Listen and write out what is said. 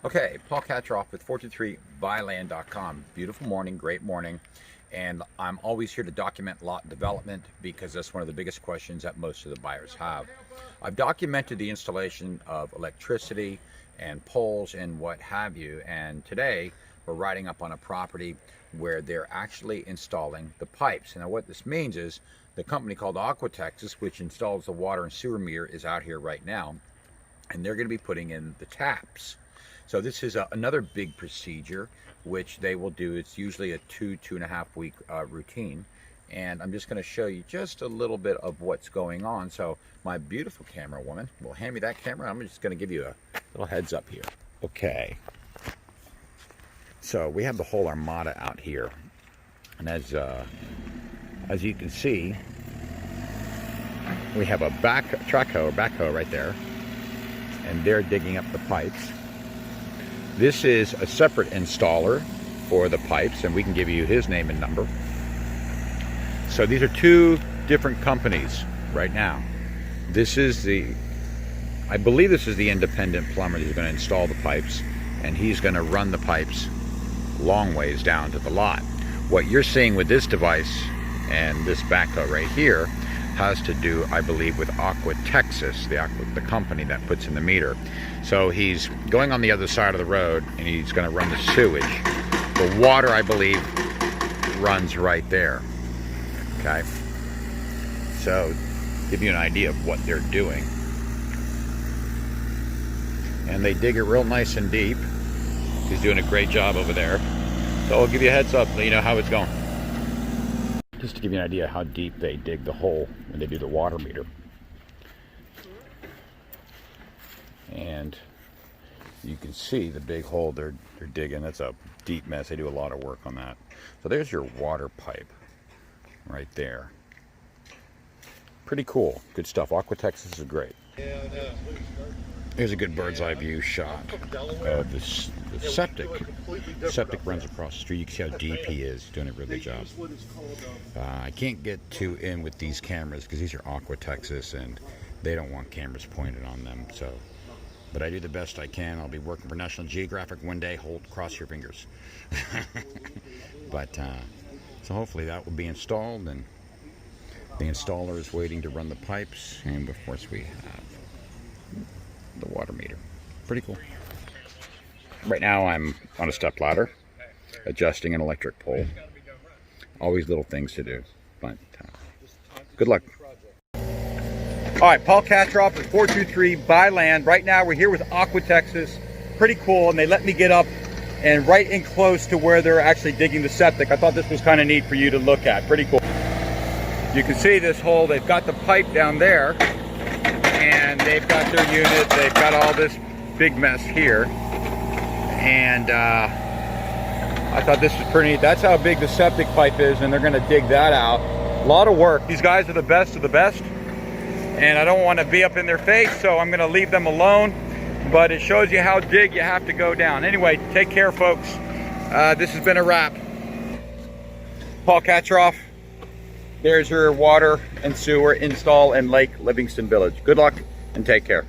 Okay, Paul Katroff with 423buyland.com. Beautiful morning, great morning. And I'm always here to document lot development because that's one of the biggest questions that most of the buyers have. I've documented the installation of electricity and poles and what have you. And today we're riding up on a property where they're actually installing the pipes. Now what this means is the company called Aqua Texas, which installs the water and sewer meter, is out here right now. And they're going to be putting in the taps. So this is another big procedure, which they will do. It's usually a 2.5 week routine. And I'm just going to show you just a little bit of what's going on. So my beautiful camera woman will hand me that camera. I'm just going to give you a little heads up here. Okay. So we have the whole armada out here. And as you can see, we have a backhoe right there. And they're digging up the pipes. This is a separate installer for the pipes, and we can give you his name and number. So these are two different companies right now. This is I believe this is the independent plumber who's going to install the pipes, and he's going to run the pipes long ways down to the lot. What you're seeing with this device and this backhoe right here has to do, I believe, with Aqua Texas, the company that puts in the meter. So he's going on the other side of the road and he's going to run the sewage. The water, I believe, runs right there. Okay, so give you an idea of what they're doing. And they dig it real nice and deep. He's doing a great job over there. So I'll give you a heads up so you know how it's going. Just to give you an idea how deep they dig the hole when they do the water meter. And you can see the big hole they're digging. That's a deep mess. They do a lot of work on that. So there's your water pipe right there. Pretty cool. Good stuff. Aqua Texas is great. Here's a good bird's eye view shot of the septic. The septic runs across the street. You can see how deep he is. He's doing a really good job. I can't get too in with these cameras because these are Aqua Texas and they don't want cameras pointed on them. So, but I do the best I can. I'll be working for National Geographic one day. Cross your fingers. But so hopefully that will be installed, and the installer is waiting to run the pipes, and of course we have the water meter. Pretty cool. Right now I'm on a step ladder adjusting an electric pole. Always little things to do, but good luck. All right, Paul Katroff with 423 Buy Land. Right now we're here with Aqua Texas. Pretty cool, and they let me get up and right in close to where they're actually digging the septic. I thought this was kind of neat for you to look at. Pretty cool. You can see this hole. They've got the pipe down there, and they've got their unit. They've got all this big mess here, and I thought this was pretty neat. That's how big the septic pipe is, and they're going to dig that out. A lot of work. These guys are the best of the best, and I don't want to be up in their face, so I'm going to leave them alone. But it shows you how deep you have to go down. Anyway, take care, folks. This has been a wrap. Paul Katroff. There's your water and sewer install in Lake Livingston Village. Good luck and take care.